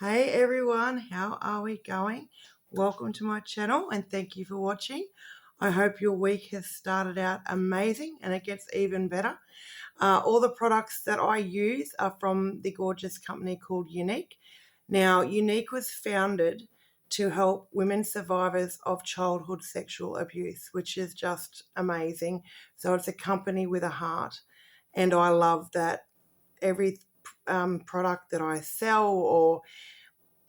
Hey everyone, how are we going? Welcome to my channel and thank you for watching. I hope your week has started out amazing and it gets even better. All the products that I use are from the gorgeous company called Younique. Now, Younique was founded to help women survivors of childhood sexual abuse, which is just amazing. So it's a company with a heart, and I love that every product that I sell or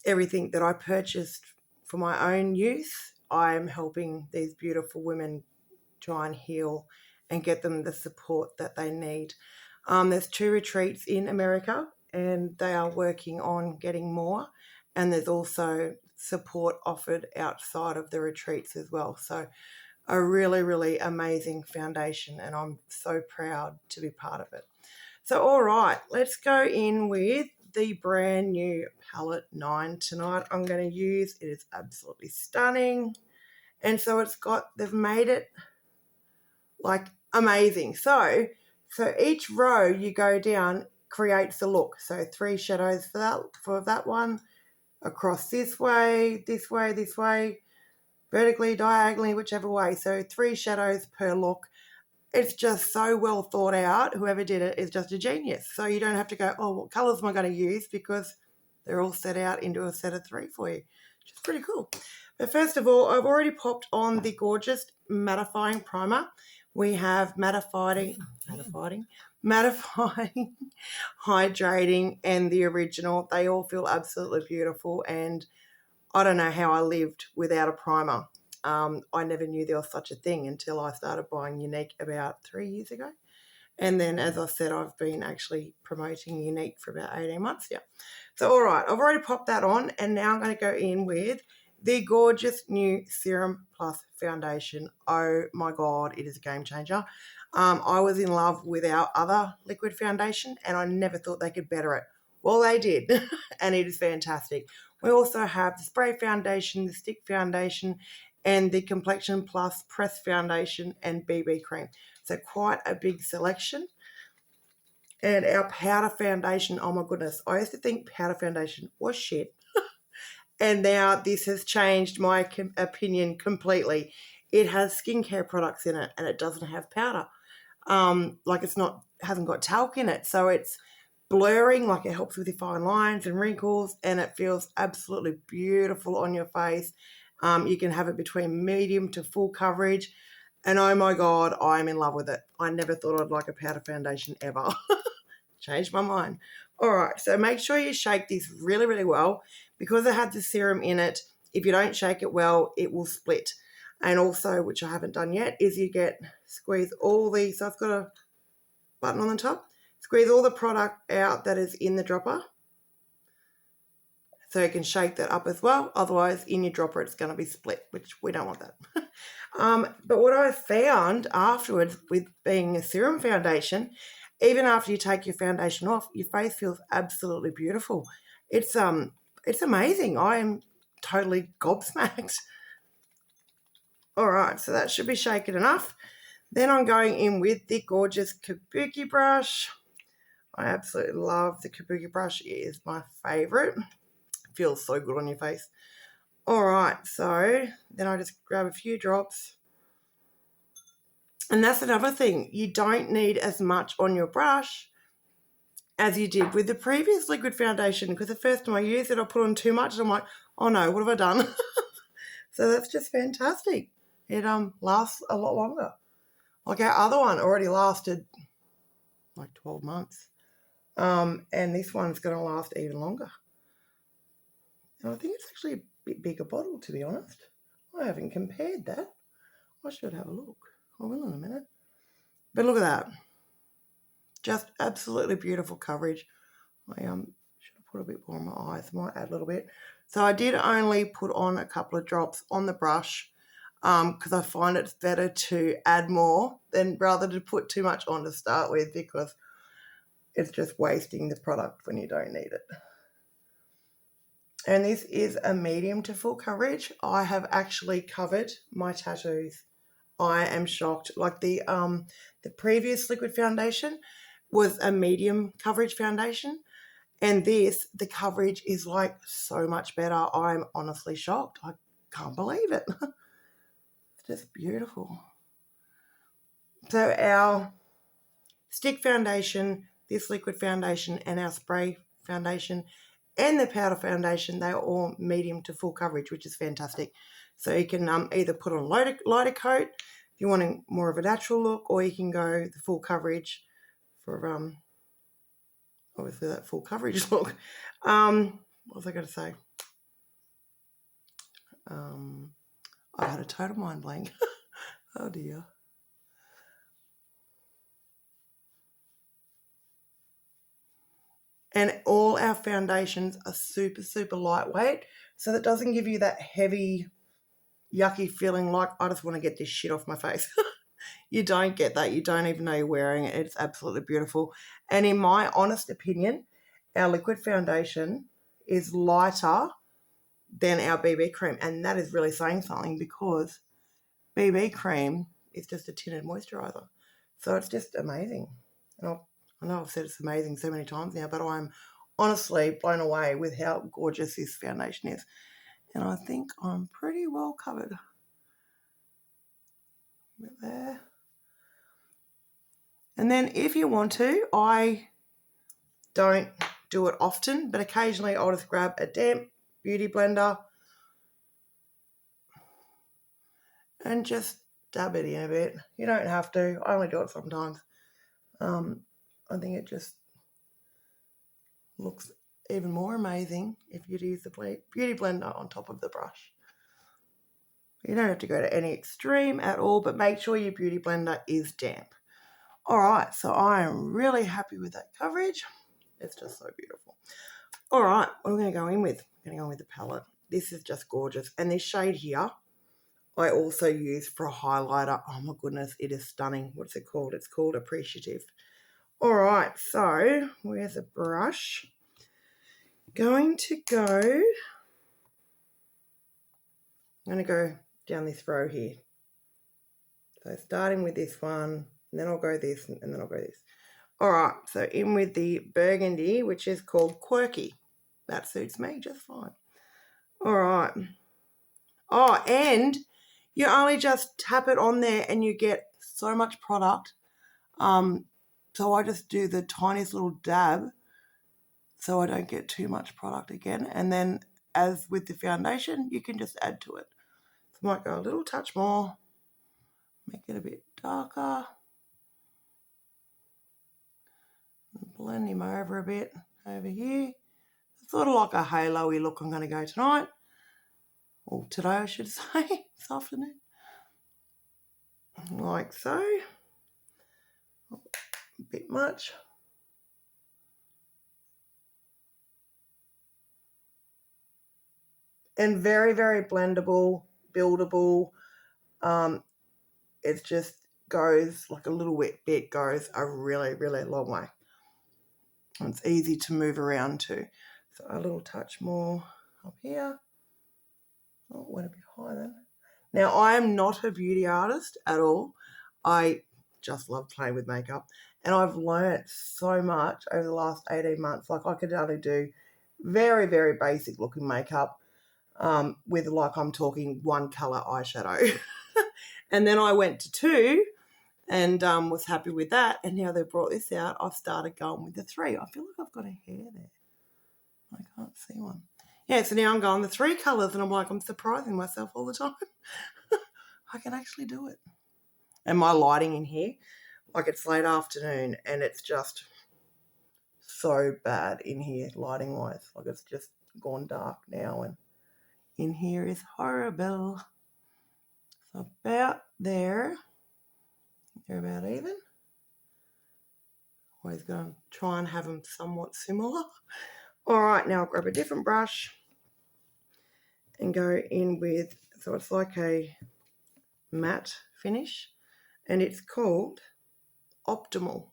everything that I purchased for my own use, I'm helping these beautiful women try and heal and get them the support that they need. There's 2 retreats in America and they are working on getting more, and there's also support offered outside of the retreats as well. So a really amazing foundation, and I'm so proud to be part of it. So all right, let's go in with the brand new palette 9 tonight. I'm going to use, it is absolutely stunning, and so they've made it like amazing. So each row you go down creates a look. So 3 shadows for that one, across this way, vertically, diagonally, whichever way. So 3 shadows per look. It's just so well thought out. Whoever did it is just a genius. So you don't have to go, oh, what colours am I going to use? Because they're all set out into a set of 3 for you, which is pretty cool. But first of all, I've already popped on the gorgeous Mattifying Primer. We have mattifying, hydrating, and the original. They all feel absolutely beautiful, and I don't know how I lived without a primer. I never knew there was such a thing until I started buying Younique about 3 years ago. And then, as I said, I've been actually promoting Younique for about 18 months now. So, all right, I've already popped that on, and now I'm going to go in with the gorgeous new Serum Plus foundation. Oh my God, it is a game changer. I was in love with our other liquid foundation, and I never thought they could better it. Well, they did, and it is fantastic. We also have the spray foundation, the stick foundation, and the Complexion Plus press foundation and BB cream. So quite a big selection. And our powder foundation, oh my goodness, I used to think powder foundation was shit. And now this has changed my opinion completely. It has skincare products in it and it doesn't have powder. Like hasn't got talc in it. So it's blurring, like it helps with your fine lines and wrinkles, and it feels absolutely beautiful on your face. You can have it between medium to full coverage, and oh my God, I'm in love with it. I never thought I'd like a powder foundation ever. Changed my mind. All right, so make sure you shake this really well, because it had the serum in it. If you don't shake it well, it will split. And also, which I haven't done yet, is you squeeze all these. So I've got a button on the top. Squeeze all the product out that is in the dropper, so you can shake that up as well. Otherwise, in your dropper, it's going to be split, which we don't want that. But what I found afterwards with being a serum foundation, even after you take your foundation off, your face feels absolutely beautiful. It's amazing. I am totally gobsmacked. All right, so that should be shaken enough. Then I'm going in with the gorgeous Kabuki brush. I absolutely love the Kabuki brush. It is my favourite. It feels so good on your face. All right, so then I just grab a few drops. And that's another thing. You don't need as much on your brush as you did with the previous liquid foundation, because the first time I used it, I put on too much and I'm like, oh no, what have I done? So that's just fantastic. It lasts a lot longer. Like our other one already lasted like 12 months. And this one's going to last even longer. And I think it's actually a bit bigger bottle, to be honest. I haven't compared that. I should have a look. I will in a minute. But look at that. Just absolutely beautiful coverage. I should have put a bit more on my eyes. Might add a little bit. So I did only put on a couple of drops on the brush, because I find it's better to add more than rather to put too much on to start with, because it's just wasting the product when you don't need it. And this is a medium to full coverage. I have actually covered my tattoos. I am shocked. Like the previous liquid foundation was a medium coverage foundation, And this, the coverage is like so much better. I'm honestly shocked. I can't believe it. It's just beautiful. So our stick foundation, this liquid foundation, and our spray foundation and the powder foundation, they're all medium to full coverage, which is fantastic. So you can either put on lighter coat if you're wanting more of a natural look, or you can go the full coverage for obviously that full coverage look. What was I going to say? I had a total mind blank. Oh dear. And all our foundations are super, super lightweight, so that doesn't give you that heavy, yucky feeling like, I just want to get this shit off my face. You don't get that. You don't even know you're wearing it. It's absolutely beautiful. And in my honest opinion, our liquid foundation is lighter than our BB cream. And that is really saying something, because BB cream is just a tinted moisturiser. So it's just amazing. And I know I've said it's amazing so many times now, but I'm honestly blown away with how gorgeous this foundation is. And I think I'm pretty well covered. Right there. And then if you want to, I don't do it often, but occasionally I'll just grab a damp beauty blender and just dab it in a bit. You don't have to. I only do it sometimes. I think it just looks even more amazing if you use the beauty blender on top of the brush. You don't have to go to any extreme at all, but make sure your beauty blender is damp. All right, so I am really happy with that coverage. It's just so beautiful. All right, what are we going to go in with? I'm going to go in with the palette. This is just gorgeous. And this shade here, I also use for a highlighter. Oh my goodness, it is stunning. What's it called? It's called Appreciative. All right, so where's a brush? I'm going to go down this row here. So starting with this one, and then I'll go this, and then I'll go this. All right, so in with the burgundy, which is called Quirky. That suits me just fine. All right. Oh, and you only just tap it on there and you get so much product. So I just do the tiniest little dab so I don't get too much product again. And then as with the foundation, you can just add to it. So I might go a little touch more, make it a bit darker. Blend him over a bit over here. Sort of like a halo-y look I'm going to go tonight. Or today, I should say, this afternoon. Like so. A bit much. And very, very blendable, buildable. It just goes, like a little wet bit goes a really, really long way. And it's easy to move around too. So a little touch more up here. Oh, went a bit high then. Now, I am not a beauty artist at all. I just love playing with makeup. And I've learnt so much over the last 18 months. Like, I could only do very, very basic looking makeup with, like, I'm talking one colour eyeshadow. And then I went to 2 and was happy with that. And now they've brought this out, I've started going with the 3. I feel like I've got a hair there. I can't see one. Yeah, so now I'm going the 3 colours, and I'm like, I'm surprising myself all the time. I can actually do it. And my lighting in here, like, it's late afternoon and it's just so bad in here lighting wise. Like, it's just gone dark now and in here is horrible. So about there. They're about even. Always going to try and have them somewhat similar. All right, now I'll grab a different brush and go in with, so it's like a matte finish, and it's called Optimal.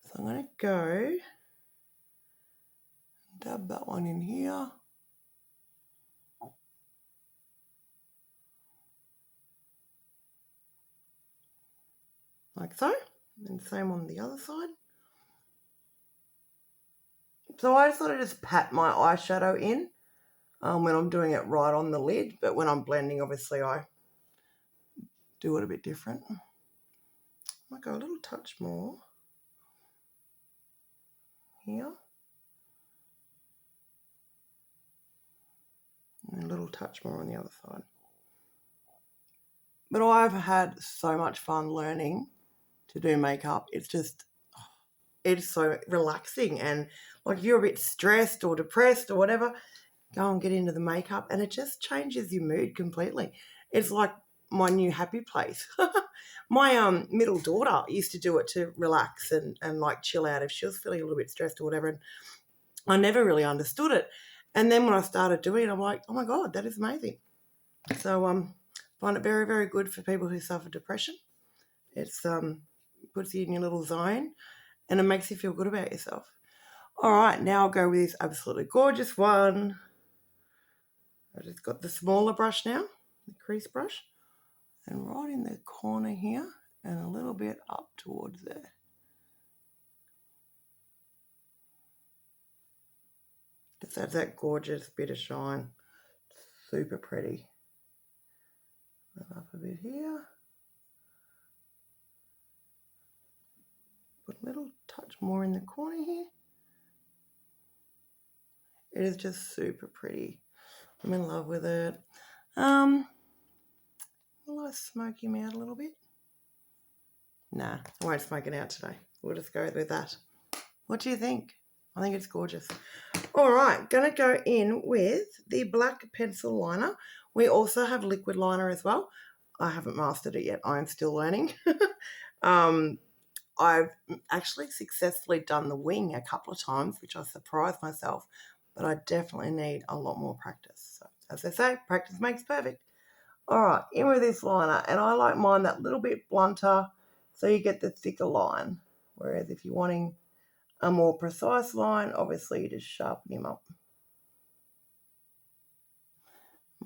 So I'm going to go dab that one in here. Like so. And same on the other side. So I sort of just pat my eyeshadow in when I'm doing it right on the lid, but when I'm blending, obviously I do it a bit different. I might go a little touch more here. And a little touch more on the other side. But I've had so much fun learning to do makeup. It's so relaxing, and like if you're a bit stressed or depressed or whatever, go and get into the makeup and it just changes your mood completely. It's like my new happy place. My middle daughter used to do it to relax and like chill out if she was feeling a little bit stressed or whatever, and I never really understood it. And then when I started doing it, I'm like, oh my God, that is amazing. So find it very, very good for people who suffer depression. It's puts you in your little zone and it makes you feel good about yourself. All right, now I'll go with this absolutely gorgeous one. I just got the smaller brush now, the crease brush, and right in the corner here and a little bit up towards there. Just adds that gorgeous bit of shine. Super pretty. Up a bit here. Put a little touch more in the corner here. It is just super pretty. I'm in love with it. Will I smoke him out a little bit? Nah, I won't smoke it out today. We'll just go with that. What do you think? I think it's gorgeous. All right, going to go in with the black pencil liner. We also have liquid liner as well. I haven't mastered it yet. I'm still learning. I've actually successfully done the wing a couple of times, which I surprised myself, but I definitely need a lot more practice. So, as they say, practice makes perfect. All right, in with this liner, and I like mine that little bit blunter so you get the thicker line, whereas if you're wanting a more precise line, obviously you just sharpen him up.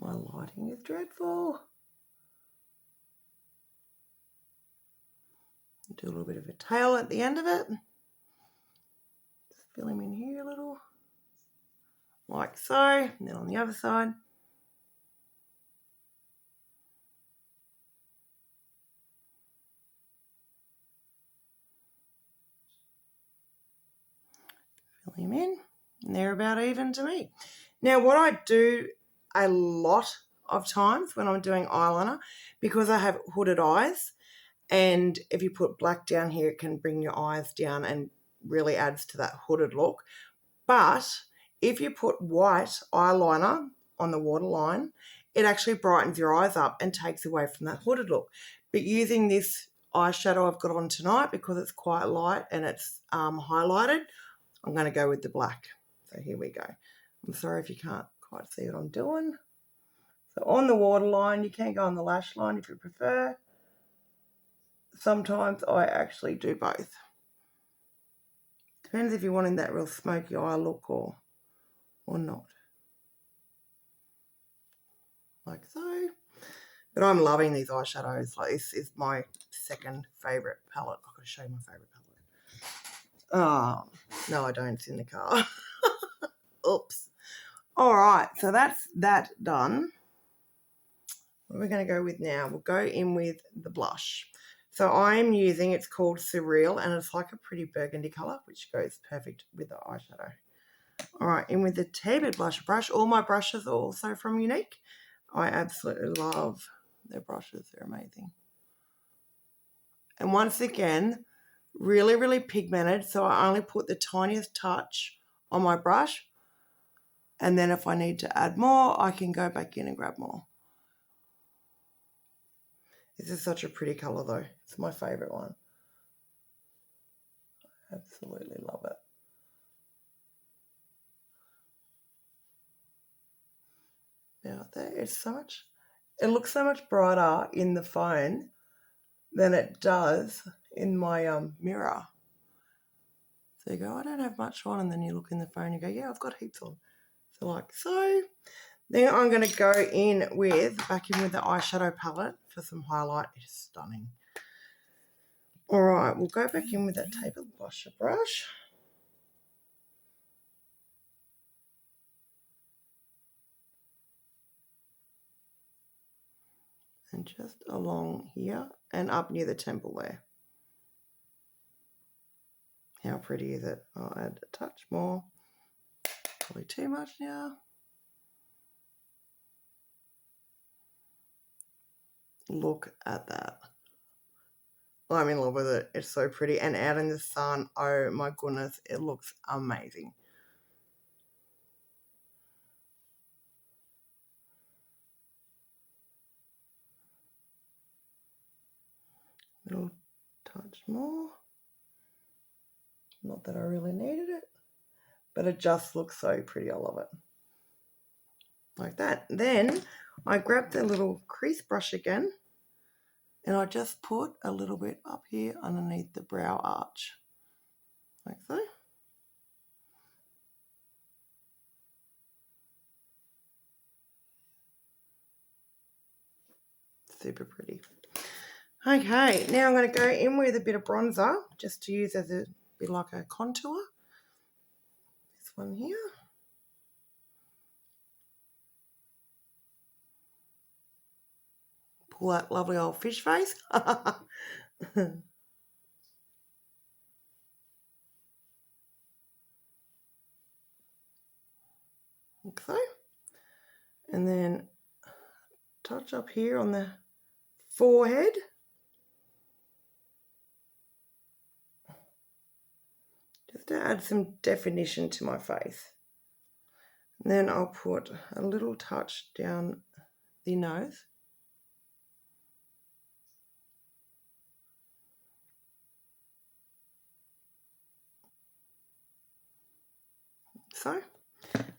My lighting is dreadful. Do a little bit of a tail at the end of it. Just fill him in here a little, like so, and then on the other side. Fill him in, and they're about even to me. Now, what I do a lot of times when I'm doing eyeliner, because I have hooded eyes, and if you put black down here, it can bring your eyes down and really adds to that hooded look. But if you put white eyeliner on the waterline, it actually brightens your eyes up and takes away from that hooded look. But using this eyeshadow I've got on tonight, because it's quite light and it's highlighted, I'm going to go with the black. So here we go. I'm sorry if you can't quite see what I'm doing. So on the waterline, you can go on the lash line if you prefer. Sometimes I actually do both. Depends if you're wanting that real smoky eye look or not. Like so. But I'm loving these eyeshadows. Like, this is my second favourite palette. I've got to show you my favourite palette. Oh, no, I don't. It's in the car. Oops. All right, so that's that done. What we're going to go with now, we'll go in with the blush. So I'm using, it's called Surreal, and it's like a pretty burgundy colour, which goes perfect with the eyeshadow. All right, in with the Tea-Bed blush brush. All my brushes are also from Younique. I absolutely love their brushes. They're amazing. And once again, really, really pigmented. So I only put the tiniest touch on my brush. And then if I need to add more, I can go back in and grab more. This is such a pretty colour though. It's my favourite one. I absolutely love it. Now there, it's so much, it looks so much brighter in the phone than it does in my mirror. So you go, I don't have much on, and then you look in the phone, you go, yeah, I've got heaps on. So like so. Then I'm going to go back in with the eyeshadow palette for some highlight. It is stunning. All right, we'll go back in with that tapered blusher brush. And just along here and up near the temple there. How pretty is it? I'll add a touch more. Probably too much now. Look at that. I'm in love with it. It's so pretty. And out in the sun, oh my goodness, it looks amazing. Little touch more. Not that I really needed it, but it just looks so pretty. I love it. Like that. Then I grabbed the little crease brush again and I just put a little bit up here underneath the brow arch. Like so. Super pretty. Okay, now I'm going to go in with a bit of bronzer just to use as a bit like a contour. This one here. Pull that lovely old fish face. Like so. And then touch up here on the forehead. Just to add some definition to my face. And then I'll put a little touch down the nose. So,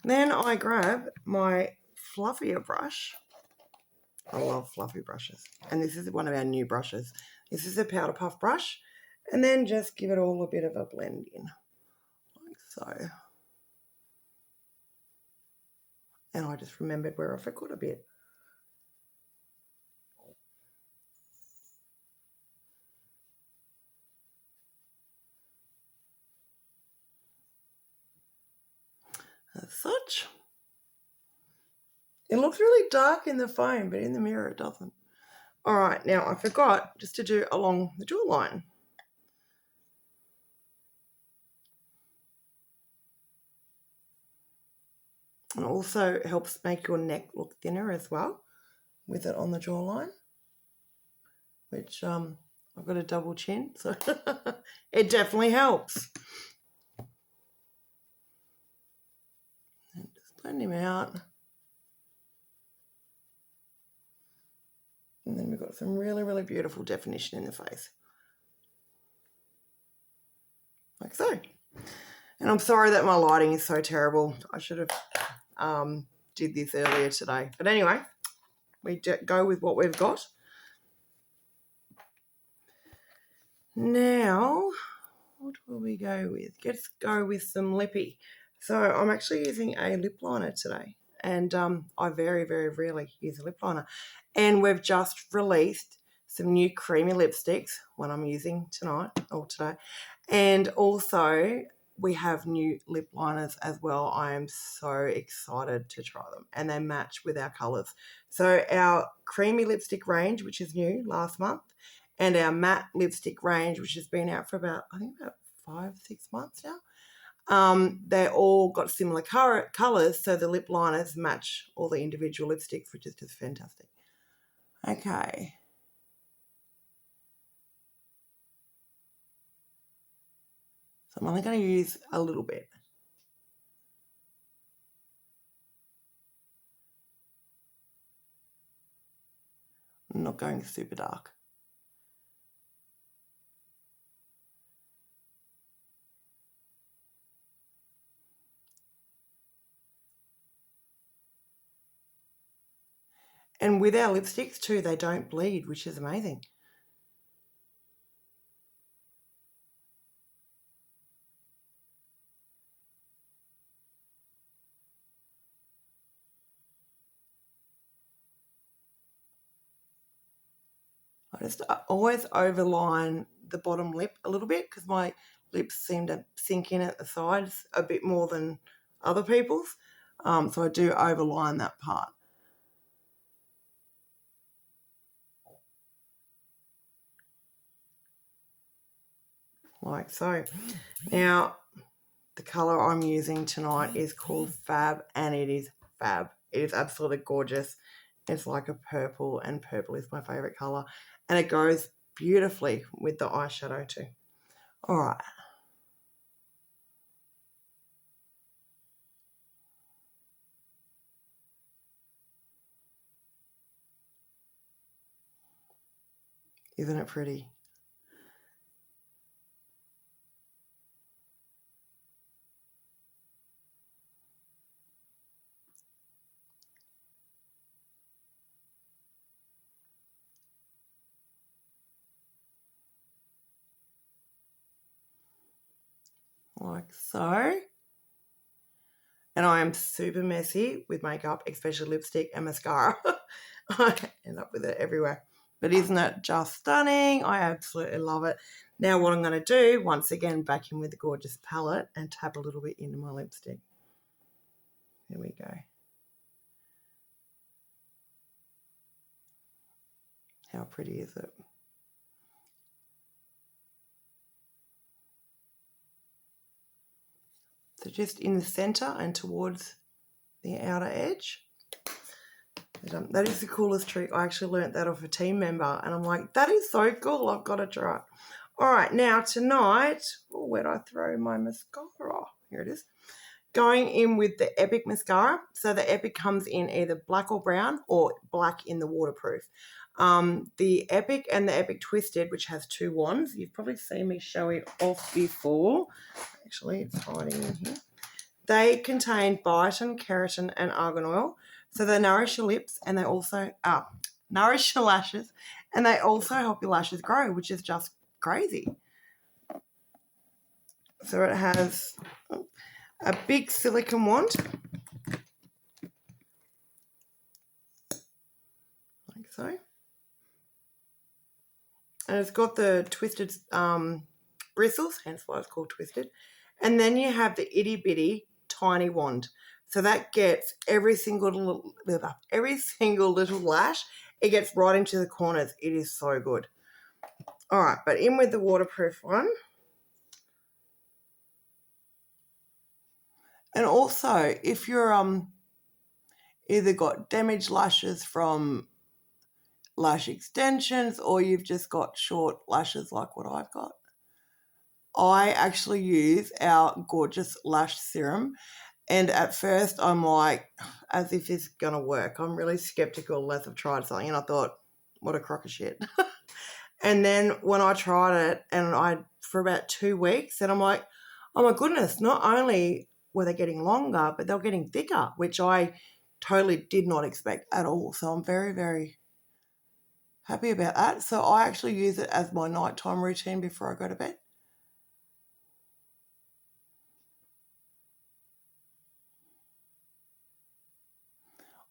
then I grab my fluffier brush. I love fluffy brushes. And this is one of our new brushes. This is a powder puff brush. And then just give it all a bit of a blend in. Like so. And I just remembered where I forgot a bit. As such. It looks really dark in the phone, but in the mirror it doesn't. All right, now I forgot just to do along the jawline. And it also helps make your neck look thinner as well with it on the jawline, which I've got a double chin, so it definitely helps. And just blend him out. And then we've got some really, really beautiful definition in the face. Like so. And I'm sorry that my lighting is so terrible. I should have did this earlier today. But anyway, we go with what we've got. Now, what will we go with? Let's go with some lippy. So I'm actually using a lip liner today. And I very, very rarely use a lip liner. And we've just released some new creamy lipsticks, one I'm using tonight or today. And also we have new lip liners as well. I am so excited to try them. And they match with our colours. So our creamy lipstick range, which is new last month, and our matte lipstick range, which has been out for about 5-6 months now. They all got similar colours, so the lip liners match all the individual lipsticks, which is just fantastic. Okay. So I'm only going to use a little bit. I'm not going super dark. And with our lipsticks too, they don't bleed, which is amazing. I just always overline the bottom lip a little bit because my lips seem to sink in at the sides a bit more than other people's. So I do overline that part. like so. Now, the colour I'm using tonight is called Fab, and it is fab. It is absolutely gorgeous. It's like a purple, and purple is my favourite colour. And it goes beautifully with the eyeshadow too. All right. Isn't it pretty? Like so. And I am super messy with makeup, especially lipstick and mascara. I end up with it everywhere. But isn't it just stunning? I absolutely love it. Now what I'm going to do, once again, back in with the gorgeous palette and tap a little bit into my lipstick. Here we go. How pretty is it? So just in the centre and towards the outer edge. That is the coolest trick. I actually learnt that off a team member, and I'm like, that is so cool. I've got to try it. All right, now tonight, where did I throw my mascara? Here it is. Going in with the Epic mascara. So the Epic comes in either black or brown, or black in the waterproof. The Epic and the Epic Twisted, which has two wands. You've probably seen me show it off before. Actually, it's hiding in here. They contain biotin, keratin, and argan oil. So they nourish your lips, and they also nourish your lashes, and they also help your lashes grow, which is just crazy. So it has a big silicone wand, like so. And it's got the twisted bristles, hence why it's called twisted. And then you have the itty bitty tiny wand. So that gets every single little lash. It gets right into the corners. It is so good. All right, but in with the waterproof one. And also, if you're either got damaged lashes from lash extensions, or you've just got short lashes like what I've got, I actually use our gorgeous lash serum. And at first I'm like, as if it's going to work. I'm really skeptical unless I've tried something. And I thought, what a crock of shit. And then when I tried it, and for about 2 weeks, and I'm like, oh my goodness, not only were they getting longer, but they were getting thicker, which I totally did not expect at all. So I'm very, very happy about that. So I actually use it as my nighttime routine before I go to bed.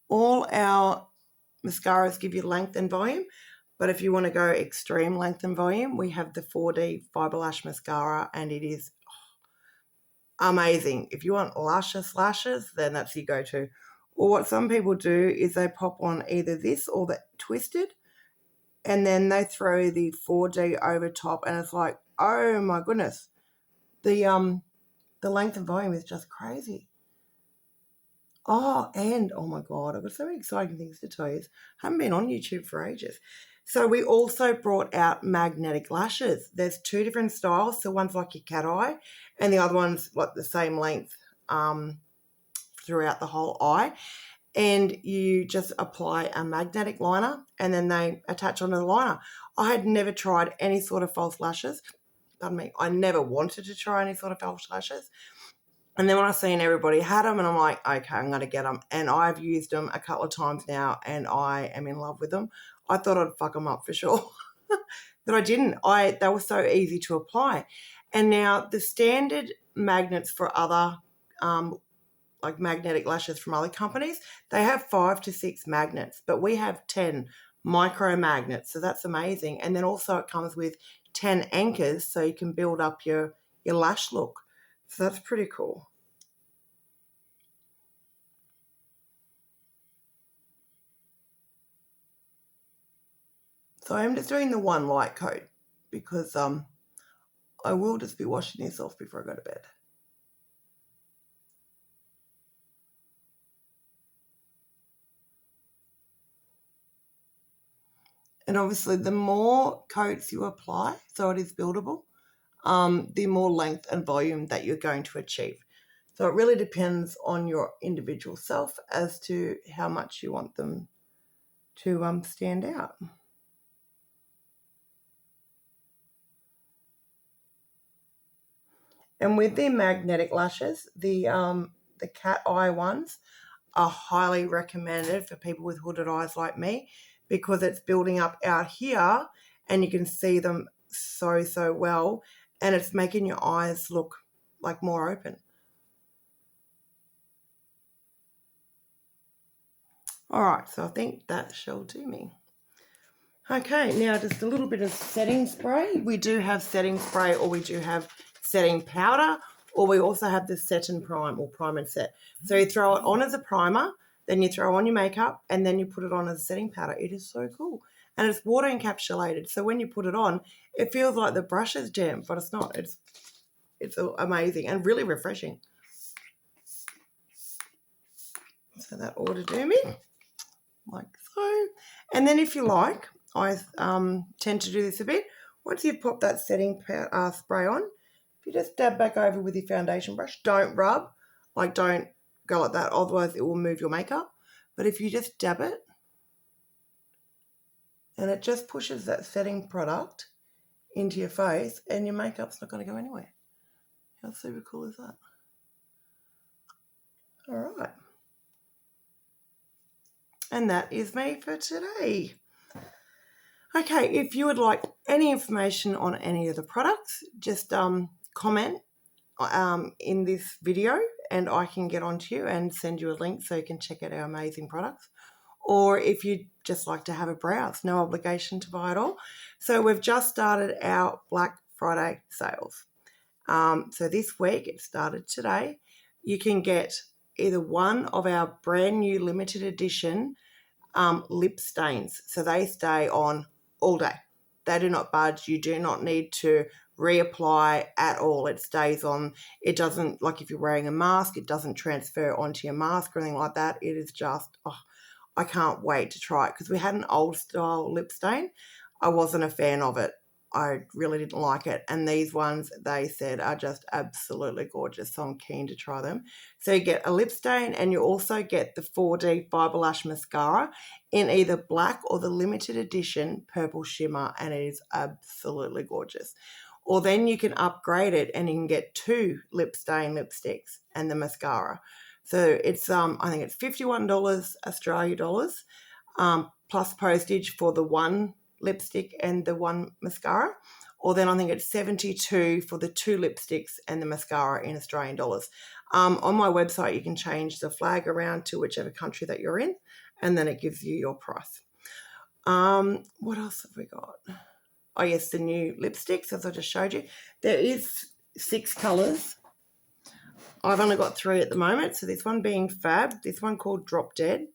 All our mascaras give you length and volume, but if you want to go extreme length and volume, we have the 4D Fibre Lash Mascara, and it is amazing. If you want luscious lashes, then that's your go-to. Or what some people do is they pop on either this or the Twisted, and then they throw the 4D over top, and it's like, oh my goodness, the length and volume is just crazy. Oh, and oh my God, I've got so many exciting things to tell you. I haven't been on YouTube for ages. So we also brought out magnetic lashes. There's two different styles. So one's like your cat eye, and the other one's like the same length throughout the whole eye. And you just apply a magnetic liner, and then they attach onto the liner. I had never tried any sort of false lashes. Pardon me. I never wanted to try any sort of false lashes. And then when I seen everybody had them, and I'm like, okay, I'm going to get them. And I've used them a couple of times now, and I am in love with them. I thought I'd fuck them up for sure, but I didn't. They were so easy to apply. And now the standard magnets for other, like magnetic lashes from other companies, they have 5 to 6 magnets, but we have 10 micro magnets. So that's amazing. And then also it comes with 10 anchors, so you can build up your lash look. So that's pretty cool. So I'm just doing the one light coat because I will just be washing this off before I go to bed. And obviously the more coats you apply, so it is buildable, the more length and volume that you're going to achieve. So it really depends on your individual self as to how much you want them to stand out. And with the magnetic lashes, the cat eye ones are highly recommended for people with hooded eyes like me, because it's building up out here and you can see them so well, and it's making your eyes look like more open. All right, so I think that shall do me. Okay, now just a little bit of setting spray. We do have setting spray, or we do have setting powder, or we also have the set and prime, or prime and set. So you throw it on as a primer, then you throw on your makeup, and then you put it on as a setting powder. It is so cool. And it's water encapsulated, so when you put it on, it feels like the brush is jammed, but it's not. It's amazing and really refreshing. So that ought to do me, like so. And then if you like, I tend to do this a bit. Once you've popped that setting spray on, if you just dab back over with your foundation brush, don't rub, like don't go like that, otherwise it will move your makeup. But if you just dab it, and it just pushes that setting product into your face, and your makeup's not going to go anywhere. How super cool is that? All right. And that is me for today. Okay, if you would like any information on any of the products, just comment in this video and I can get onto you and send you a link so you can check out our amazing products. Or if you'd just like to have a browse, no obligation to buy it all. So we've just started our Black Friday sales. So this week, it started today, you can get either one of our brand new limited edition lip stains. So they stay on all day. They do not budge. You do not need to reapply at all. It stays on. It doesn't, like if you're wearing a mask, it doesn't transfer onto your mask or anything like that. It is just, I can't wait to try it, because we had an old style lip stain. I wasn't a fan of it. I really didn't like it. And these ones, they said, are just absolutely gorgeous. So I'm keen to try them. So you get a lip stain, and you also get the 4D Fibre Lash Mascara in either black or the limited edition purple shimmer. And it is absolutely gorgeous. Or then you can upgrade it and you can get 2 lip stain lipsticks and the mascara. So it's I think it's $51 Australia dollars, plus postage for the one lipstick and the one mascara. Or then I think it's $72 for the 2 lipsticks and the mascara in Australian dollars. On my website, you can change the flag around to whichever country that you're in, and then it gives you your price. What else have we got? Oh yes, the new lipsticks, as I just showed you. There is 6 colours. I've only got 3 at the moment. So this one being Fab, this one called Drop Dead.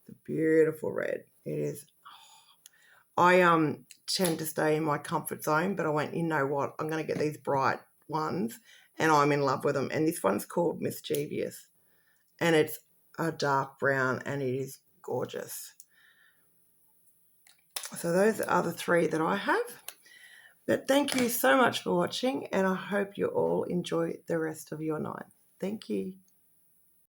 It's a beautiful red. It is. I tend to stay in my comfort zone, but I went, you know what, I'm going to get these bright ones, and I'm in love with them. And this one's called Mischievous, and it's a dark brown, and it is gorgeous. So those are the 3 that I have. But thank you so much for watching, and I hope you all enjoy the rest of your night. Thank you.